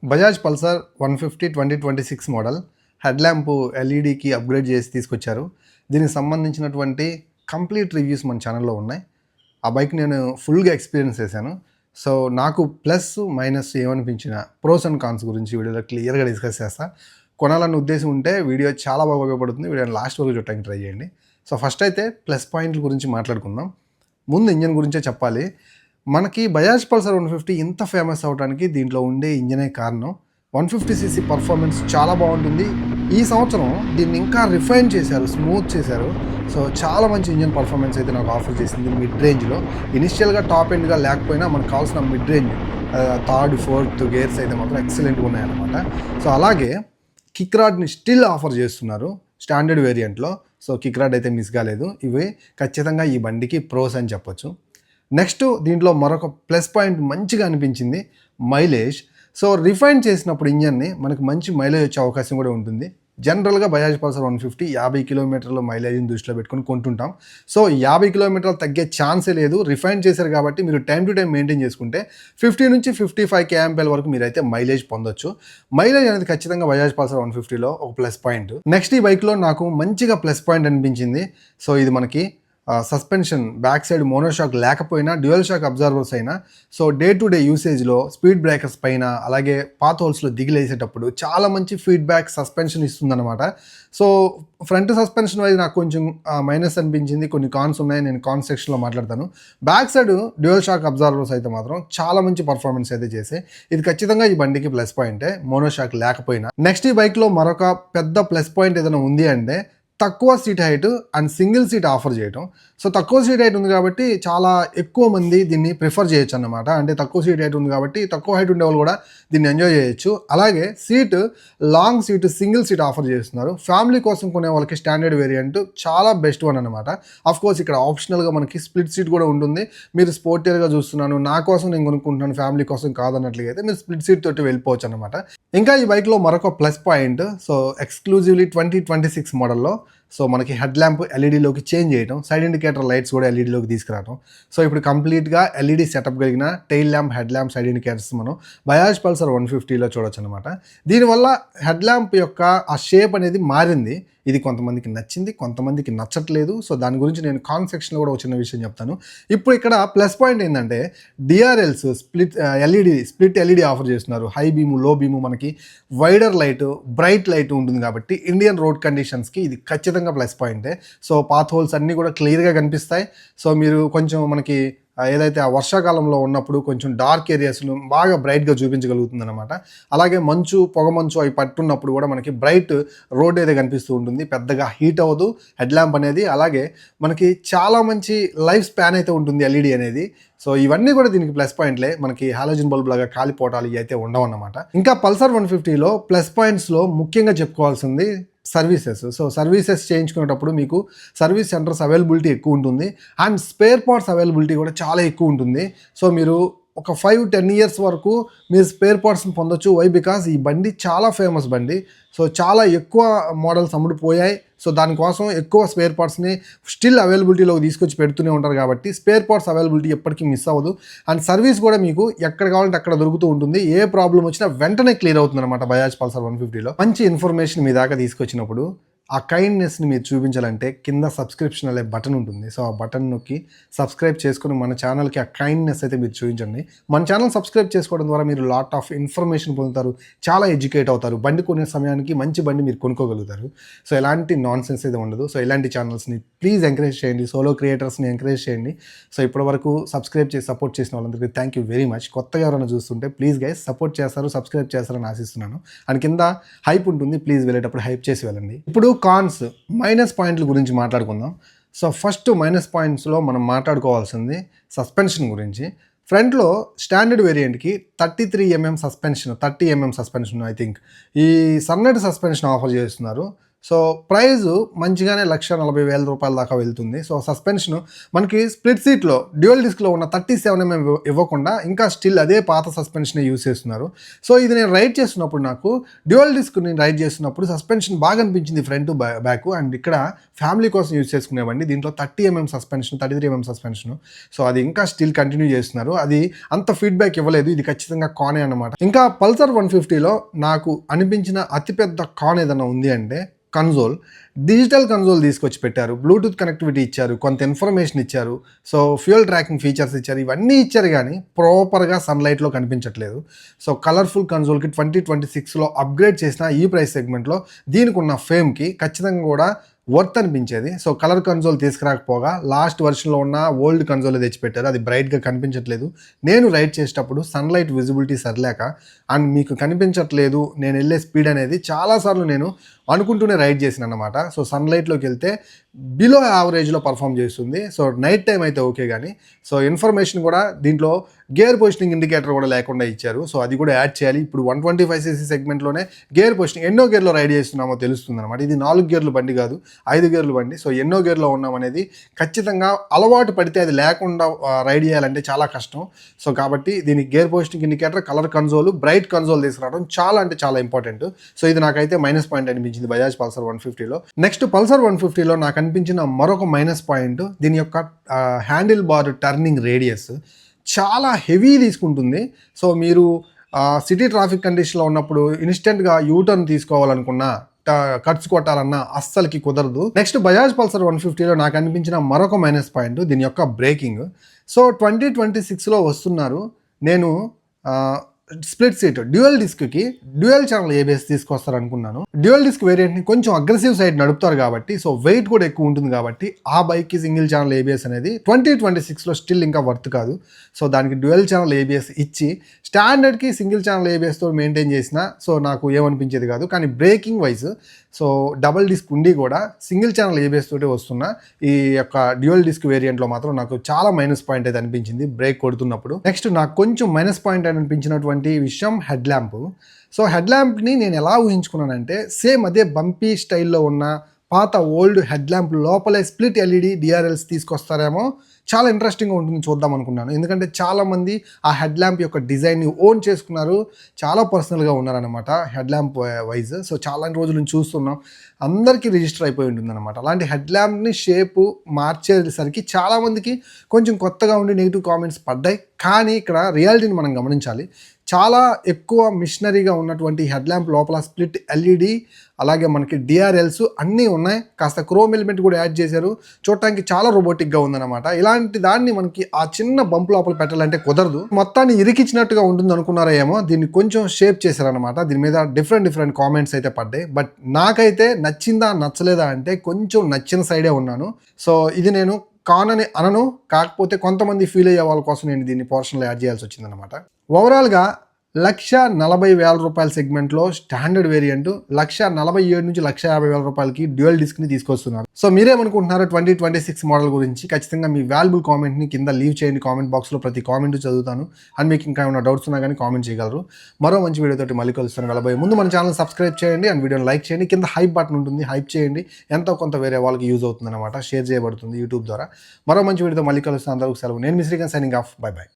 Bajaj Pulsar 150 2026 model head lamp ఎల్ఈడికి upgrade చేసి తీసుకొచ్చారు. దీనికి సంబంధించినటువంటి కంప్లీట్ రివ్యూస్ మన ఛానల్లో ఉన్నాయి. ఆ బైక్ నేను ఫుల్గా ఎక్స్పీరియన్స్ చేశాను. సో నాకు ప్లస్ మైనస్ ఏమనిపించిన ప్రోస్ అండ్ కాన్స్ గురించి వీడియోలో క్లియర్గా డిస్కస్ చేస్తా. కొనాలన్న ఉద్దేశం ఉంటే వీడియో చాలా బాగా ఉపయోగపడుతుంది. వీడియోని లాస్ట్ వరకు చూడటానికి ట్రై చేయండి. సో ఫస్ట్ అయితే ప్లస్ పాయింట్ల గురించి మాట్లాడుకుందాం. ముందు ఇంజన్ గురించే చెప్పాలి. మనకి బజాజ్ పల్సర్ 150 ఇంత ఫేమస్ అవడానికి దీంట్లో ఉండే ఇంజనే కారణం. 150cc పర్ఫార్మెన్స్ చాలా బాగుంటుంది. ఈ సంవత్సరం దీన్ని ఇంకా రిఫైన్ చేశారు, స్మూత్ చేశారు. సో చాలా మంచి ఇంజన్ పర్ఫార్మెన్స్ అయితే నాకు ఆఫర్ చేసింది మిడ్ రేంజ్లో. ఇనిషియల్గా టాప్ ఎండ్గా లేకపోయినా మనకు కావాల్సిన mid range third fourth gears అయితే మాత్రం ఎక్సలెంట్గా ఉన్నాయన్నమాట. సో అలాగే కిక్ రాడ్ని స్టిల్ ఆఫర్ చేస్తున్నారు స్టాండర్డ్ వేరియంట్లో. సో కిక్ రాడ్ అయితే మిస్ కాలేదు. ఇవి ఖచ్చితంగా ఈ బండికి ప్రోస్ అని చెప్పొచ్చు. నెక్స్ట్ దీంట్లో మరొక ప్లస్ పాయింట్ మంచిగా అనిపించింది మైలేజ్. సో రిఫైన్ చేసినప్పుడు ఇంజన్ని మనకు మంచి మైలేజ్ వచ్చే అవకాశం కూడా ఉంటుంది. జనరల్గా బజాజ్ పల్సర్ 150 50 కిలోమీటర్ల మైలేజ్ని దృష్టిలో పెట్టుకొని కొంటుంటాం. సో 50 కిలోమీటర్లు తగ్గే ఛాన్సే లేదు. రిఫైన్ చేశారు కాబట్టి మీరు టైం టు టైం మెయింటైన్ చేసుకుంటే 50 నుంచి 55 kmpl వరకు మీరైతే మైలేజ్ పొందొచ్చు. మైలేజ్ అనేది ఖచ్చితంగా బజాజ్ పల్సర్ 150లో ఒక ప్లస్ పాయింట్. నెక్స్ట్ ఈ బైక్లో నాకు మంచిగా ప్లస్ పాయింట్ అనిపించింది. సో ఇది మనకి సస్పెన్షన్ బ్యాక్ సైడ్ మోనోషాక్ లేకపోయినా డ్యూయల్ షాక్ అబ్జర్వర్స్ అయినా సో డే టు డే యూసేజ్లో స్పీడ్ బ్రేకర్స్ పైన అలాగే పాత్ హోల్స్లో దిగిలేసేటప్పుడు చాలా మంచి ఫీడ్బ్యాక్ సస్పెన్షన్ ఇస్తుందన్నమాట. సో ఫ్రంట్ సస్పెన్షన్ వైజ్ నాకు కొంచెం మైనస్ అనిపించింది, కొన్ని కాన్స్ ఉన్నాయి, నేను కాన్స్ సెక్షన్లో మాట్లాడతాను. Back side dual shock observers అయితే మాత్రం చాలా మంచి పర్ఫార్మెన్స్ అయితే చేసే ఇది ఖచ్చితంగా ఈ బండికి ప్లస్ పాయింటే మోనోషాక్ లేకపోయినా. నెక్స్ట్ ఈ బైక్లో మరొక పెద్ద ప్లస్ పాయింట్ ఏదైనా ఉంది అంటే తక్కువ seat height and single seat offer చేయటం. సో తక్కువ సీట్ హైట్ ఉంది కాబట్టి చాలా ఎక్కువ మంది దీన్ని ప్రిఫర్ చేయొచ్చు అన్నమాట. అంటే తక్కువ సీట్ హైట్ ఉంది కాబట్టి తక్కువ హైట్ ఉండే వాళ్ళు కూడా దీన్ని ఎంజాయ్ చేయొచ్చు. అలాగే seat long seat single seat offer చేస్తున్నారు. ఫ్యామిలీ కోసం కొనే వాళ్ళకి స్టాండర్డ్ వేరియంట్ చాలా బెస్ట్ వన్ అనమాట. ఆఫ్ కోర్స్ ఇక్కడ ఆప్షనల్గా మనకి స్ప్లిట్ సీట్ కూడా ఉంటుంది. మీరు స్పోర్టియర్గా చూస్తున్నాను, నా కోసం నేను కొనుక్కుంటున్నాను, ఫ్యామిలీ కోసం కాదన్నట్లుగా అయితే మీరు స్ప్లిట్ సీట్ తోటి వెళ్ళిపోవచ్చు అనమాట. ఇంకా ఈ బైక్లో మరొక ప్లస్ పాయింట్, సో ఎక్స్క్లూజివ్లీ 2026 మోడల్లో సో మనకి హెడ్ ల్యాంప్ ఎల్ఈడిలోకి చేంజ్ చేయడం, సైడ్ ఇండికేటర్ లైట్స్ కూడా ఎల్ఈడిలోకి తీసుకురావడం. సో ఇప్పుడు కంప్లీట్గా ఎల్ఈడి సెటప్ కలిగిన tail lamp, head lamp, side indicators మనం బజాజ్ పల్సర్ 150లో చూడొచ్చు అనమాట. దీనివల్ల హెడ్ ల్యాంప్ యొక్క ఆ షేప్ అనేది మారింది. ఇది కొంతమందికి నచ్చింది, కొంతమందికి నచ్చట్లేదు. సో దాని గురించి నేను కాన్ సెక్షన్లో కూడా ఒక చిన్న విషయం చెప్తాను. ఇప్పుడు ఇక్కడ ప్లస్ పాయింట్ ఏంటంటే డిఆర్ఎల్స్ స్ప్లిట్ ఎల్ఈడి ఆఫర్ చేస్తున్నారు. హై బీము, లో బీము, మనకి వైడర్ లైట్, బ్రైట్ లైట్ ఉంటుంది కాబట్టి ఇండియన్ రోడ్ కండిషన్స్కి ఇది ఖచ్చితంగా ప్లస్ పాయింటే. సో పాత్ హోల్స్ అన్నీ కూడా క్లియర్గా కనిపిస్తాయి. సో మీరు కొంచెం మనకి ఏదైతే ఆ వర్షాకాలంలో ఉన్నప్పుడు కొంచెం డార్క్ ఏరియాస్ను బాగా బ్రైట్గా చూపించగలుగుతుంది అనమాట. అలాగే మంచు, పొగ మంచు అవి పట్టున్నప్పుడు కూడా మనకి బ్రైట్ రోడ్ అయితే కనిపిస్తూ ఉంటుంది. పెద్దగా హీట్ అవ్వదు హెడ్ ల్యాంప్ అనేది. అలాగే మనకి చాలా మంచి లైఫ్ స్పాన్ అయితే ఉంటుంది ఎల్ఈడి అనేది. సో ఇవన్నీ కూడా దీనికి ప్లస్ పాయింట్లే. మనకి హాలోజన్ బల్బ్ లాగా కాలిపోవటాలు ఇవి అయితే ఉండవు అన్నమాట. ఇంకా పల్సర్ 150లో ప్లస్ పాయింట్స్లో ముఖ్యంగా చెప్పుకోవాల్సింది సర్వీసెస్. సో సర్వీసెస్ చేయించుకునేటప్పుడు మీకు సర్వీస్ సెంటర్స్ అవైలబిలిటీ ఎక్కువ ఉంటుంది అండ్ స్పేర్ పార్ట్స్ అవైలబిలిటీ కూడా చాలా ఎక్కువ ఉంటుంది. సో మీరు ఒక 5-10 ఇయర్స్ వరకు మీరు స్పేర్ పార్ట్స్ని పొందొచ్చు. వై బికాజ్ ఈ బండి చాలా ఫేమస్ బండి. సో చాలా ఎక్కువ మోడల్స్ అమ్ముడుపోయాయి. సో దానికోసం ఎక్కువ స్పేర్ పార్ట్స్ని స్టిల్ అవైలబిలిటీలోకి తీసుకొచ్చి పెడుతూనే ఉంటారు కాబట్టి స్పేర్ పార్ట్స్ అవైలబిలిటీ ఎప్పటికీ మిస్ అవ్వదు. అండ్ సర్వీస్ కూడా మీకు ఎక్కడ కావాలంటే అక్కడ దొరుకుతూ ఉంటుంది. ఏ ప్రాబ్లం వచ్చినా వెంటనే క్లియర్ అవుతుంది అనమాట బజాజ్ పల్సర్ 150లో. మంచి ఇన్ఫర్మేషన్ మీ దాకా తీసుకొచ్చినప్పుడు ఆ కైండ్నెస్ని మీరు చూపించాలంటే కింద సబ్స్క్రిప్షన్ అనే బటన్ ఉంటుంది. సో ఆ బటన్ నొక్కి సబ్స్క్రైబ్ చేసుకుని మన ఛానల్కి ఆ కైండ్నెస్ అయితే మీరు చూపించండి. మన ఛానల్ సబ్స్క్రైబ్ చేసుకోవడం ద్వారా మీరు లాట్ ఆఫ్ ఇన్ఫర్మేషన్ పొందుతారు, చాలా ఎడ్యుకేట్ అవుతారు. బండి కొనే సమయానికి మంచి బండి మీరు కొనుక్కోగలుగుతారు. సో ఎలాంటి నాన్ సెన్స్ అయితే ఉండదు. సో ఇలాంటి ఛానల్స్ని ప్లీజ్ ఎంకరేజ్ చేయండి, సోలో క్రియేటర్స్ని ఎంకరేజ్ చేయండి. సో ఇప్పటివరకు సబ్స్క్రైబ్ చేసి సపోర్ట్ చేసిన వాళ్ళందరికీ థ్యాంక్ యూ వెరీ మచ్. కొత్తగా ఎవరైనా చూస్తుంటే ప్లీజ్ గైస్ సపోర్ట్ చేస్తారు, సబ్స్క్రైబ్ చేస్తారని ఆశిస్తున్నాను. అండ్ కింద హైప్ ఉంటుంది, ప్లీజ్ వెళ్ళేటప్పుడు హైప్ చేసి వెళ్ళండి. ఇప్పుడు కాన్స్, మైనస్ పాయింట్ల గురించి మాట్లాడుకుందాం. సో ఫస్ట్ మైనస్ పాయింట్స్లో మనం మాట్లాడుకోవాల్సింది సస్పెన్షన్ గురించి. ఫ్రంట్లో స్టాండర్డ్ వేరియంట్కి 33mm suspension, 30mm suspension I think ఈ సన్నటి సస్పెన్షన్ ఆఫర్ చేస్తున్నారు. సో ప్రైస్ మంచిగానే 1,40,000 రూపాయల దాకా వెళ్తుంది. సో సస్పెన్షన్ మనకి స్ప్లిట్ సీట్లో డ్యూయల్ డిస్క్లో ఉన్న 37mm ఇవ్వకుండా ఇంకా స్టిల్ అదే పాత సస్పెన్షన్ యూస్ చేస్తున్నారు. సో ఇది నేను రైడ్ చేస్తున్నప్పుడు నాకు డ్యూయల్ డిస్క్ నేను రైడ్ చేస్తున్నప్పుడు సస్పెన్షన్ బాగా అనిపించింది ఫ్రంట్ బ్యాక్. అండ్ ఇక్కడ ఫ్యామిలీ కోసం యూస్ చేసుకునేవండి. దీంట్లో 30mm suspension, 33mm suspension. So అది ఇంకా స్టిల్ కంటిన్యూ చేస్తున్నారు. అది అంత ఫీడ్బ్యాక్ ఇవ్వలేదు. ఇది ఖచ్చితంగా కానే అనమాట. ఇంకా పల్సర్ 150లో నాకు అనిపించిన అతిపెద్ద కాన్ ఏదైనా ఉంది అంటే కన్సోల్. డిజిటల్ కన్సోల్ తీసుకొచ్చి పెట్టారు, బ్లూటూత్ కనెక్టివిటీ ఇచ్చారు, కొంత ఇన్ఫర్మేషన్ ఇచ్చారు, సో ఫ్యూయల్ ట్రాకింగ్ ఫీచర్స్ ఇచ్చారు. ఇవన్నీ ఇచ్చారు కానీ ప్రాపర్గా సన్లైట్లో కనిపించట్లేదు. సో కలర్ఫుల్ కన్సోల్కి 2026లో అప్గ్రేడ్ చేసిన ఈ ప్రైస్ సెగ్మెంట్లో దీనికి ఉన్న ఫేమ్కి ఖచ్చితంగా కూడా వర్త్ అనిపించేది. సో కలర్ కన్సోల్ తీసుకురాకపోగా లాస్ట్ వర్షన్లో ఉన్న ఓల్డ్ కన్సోల్ తెచ్చిపెట్టారు. అది బ్రైట్గా కనిపించట్లేదు. నేను రైడ్ చేసేటప్పుడు సన్లైట్ విజిబిలిటీ సరిలేక అండ్ మీకు కనిపించట్లేదు నేను వెళ్ళే స్పీడ్ అనేది చాలాసార్లు నేను అనుకుంటూనే రైడ్ చేసిన అనమాట. సో సన్లైట్లోకి వెళ్తే బిలో యావరేజ్లో పర్ఫామ్ చేస్తుంది. సో నైట్ టైం అయితే ఓకే కానీ సో ఇన్ఫర్మేషన్ కూడా దీంట్లో గేర్ పొజిషనింగ్ ఇండికేటర్ కూడా లేకుండా ఇచ్చారు. సో అది కూడా యాడ్ చేయాలి. ఇప్పుడు 125cc సెగ్మెంట్లోనే గేర్ పొజిషనింగ్ ఎన్నో గేర్లో రైడ్ చేస్తున్నామో తెలుస్తుంది అనమాట. ఇది 4 గేర్లు బండి కాదు, 5 గేర్లు బండి. సో ఎన్నో గేర్లో ఉన్నాం అనేది ఖచ్చితంగా అలవాటు పడితే అది లేకుండా రైడ్ చేయాలంటే చాలా కష్టం. సో కాబట్టి దీనికి gear positioning indicator, colour console, bright console తీసుకురావడం చాలా అంటే చాలా ఇంపార్టెంట్. సో ఇది నాకైతే మైనస్ పాయింట్ అనిపించింది బజాజ్ పల్సర్ 150లో. నెక్స్ట్ పల్సర్ 150లో నాకు అనిపించిన మరొక మైనస్ పాయింట్ దీని యొక్క హ్యాండిల్ బార్ టర్నింగ్ రేడియస్ చాలా హెవీ తీసుకుంటుంది. సో మీరు సిటీ ట్రాఫిక్ కండిషన్లో ఉన్నప్పుడు ఇన్స్టెంట్గా యూటర్న్ తీసుకోవాలనుకున్నా, కట్స్ కొట్టాలన్నా అస్సలకి కుదరదు. నెక్స్ట్ బజాజ్ పల్సర్ 150లో నాకు అనిపించిన మరొక మైనస్ పాయింట్ దీని యొక్క బ్రేకింగ్. సో 2026లో వస్తున్నారు. నేను స్ప్లిట్ సీట్ డ్యూయల్ డిస్క్కి డ్యూయల్ ఛానల్ ఏబిఎస్ తీసుకొస్తారనుకున్నాను. డ్యూయల్ డిస్క్ వేరియంట్ని కొంచెం అగ్రెసివ్ సైడ్ నడుపుతారు కాబట్టి, సో వెయిట్ కూడా ఎక్కువ ఉంటుంది కాబట్టి ఆ బైక్కి సింగిల్ ఛానల్ ఏబిఎస్ అనేది 2026లో స్టిల్ ఇంకా వర్త్ కాదు. సో దానికి డ్యూయల్ ఛానల్ ఏబిఎస్ ఇచ్చి స్టాండర్డ్కి సింగిల్ ఛానల్ ఏబిఎస్తో మెయింటైన్ చేసిన సో నాకు ఏమనిపించేది కాదు. కానీ breaking wise so double disc ఉండి కూడా సింగిల్ ఛానల్ ఏబిఎస్ తోటి వస్తున్న ఈ యొక్క డ్యూయల్ డిస్క్ వేరియంట్లో మాత్రం నాకు చాలా మైనస్ పాయింట్ అయితే అనిపించింది బ్రేక్ కొడుతున్నప్పుడు. నెక్స్ట్ నాకు కొంచెం మైనస్ పాయింట్ అని అనిపించినటువంటి విషయం హెడ్ ల్యాంప్. సో హెడ్ ల్యాంప్ని నేను ఎలా ఊహించుకున్నానంటే సేమ్ అదే బంపీ స్టైల్లో ఉన్న పాత ఓల్డ్ హెడ్ ల్యాంప్ లోపలే స్ప్లిట్ ఎల్ఈడి డిఆర్ఎల్స్ తీసుకొస్తారేమో, చాలా ఇంట్రెస్టింగ్గా ఉంటుంది చూద్దాం అనుకున్నాను. ఎందుకంటే చాలామంది ఆ హెడ్ ల్యాంప్ యొక్క డిజైన్ని ఓన్ చేసుకున్నారు, చాలా పర్సనల్గా ఉన్నారనమాట హెడ్ ల్యాంప్ వైజ్. సో చాలా రోజుల నుంచి చూస్తున్నాం, అందరికీ రిజిస్టర్ అయిపోయి ఉంటుంది అనమాట. అలాంటి హెడ్ ల్యాంప్ని షేపు మార్చేసరికి చాలామందికి కొంచెం కొత్తగా ఉండి నెగిటివ్ కామెంట్స్ పడ్డాయి. కానీ ఇక్కడ రియాలిటీని మనం గమనించాలి. చాలా ఎక్కువ మిషనరీగా ఉన్నటువంటి హెడ్ ల్యాంప్ లోపల స్ప్లిట్ ఎల్ఈడి, అలాగే మనకి డిఆర్ఎల్స్ అన్నీ ఉన్నాయి. కాస్త క్రోమ్ ఎలిమెంట్ కూడా యాడ్ చేశారు. చూడటానికి చాలా రోబోటిక్గా ఉందన్నమాట. ఇలాంటి దాన్ని మనకి ఆ చిన్న బంప్ లోపల పెట్టాలంటే కుదరదు. మొత్తాన్ని ఇరికిచ్చినట్టుగా ఉంటుంది అనుకున్నారా ఏమో, దీన్ని కొంచెం షేప్ చేశారనమాట. దీని మీద డిఫరెంట్ కామెంట్స్ అయితే పడ్డాయి. బట్ నాకైతే నచ్చిందా నచ్చలేదా అంటే కొంచెం నచ్చిన సైడే ఉన్నాను. సో ఇది నేను కాన్ అని అనను, కాకపోతే కొంతమంది ఫీల్ అయ్యే వాళ్ళ కోసం నేను దీన్ని పోర్షన్లో యాడ్ చేయాల్సి వచ్చిందనమాట. ఓవరాల్గా 1,40,000 రూపాయల సెగ్మెంట్లో స్టాండర్డ్ వేరియంట్ 1,47,000 నుంచి 1,50,000 రూపాయలకి డ్యూయల్ డిస్క్ని తీసుకొస్తున్నారు. సో మీరేమనుకుంటున్నారు 2026 మోడల్ గురించి? ఖచ్చితంగా మీ వాల్యుబుల్ కామెంట్ని కింద లీవ్ చేయండి కామెంట్ బాక్స్లో. ప్రతి కామెంట్ చదువుతాను. అండ్ మీకు ఇంకా ఏమైనా డౌట్స్ ఉన్నా కానీ కామెంట్ చేయగలరు. మరో మంచి వీడియోతోటి మళ్ళీ కలుస్తాను. వెళ్ళబోయే ముందు మన ఛానల్ సబ్స్క్రైబ్ చేయండి అండ్ వీడియోని లైక్ చేయండి. కింద హైప్ బటన్ ఉంటుంది, హైప్ చేయండి. ఎంతో కొంత వేరే వాళ్ళకి యూజ్ అవుతుంది అనమాట, షేర్ చేయబడుతుంది యూట్యూబ్ ద్వారా. మరో మంచి వీడియోతో మళ్ళీ కలుస్తాను. అందరికీ సెలవు. నేను మీ Srikanth, signing off. Bye by.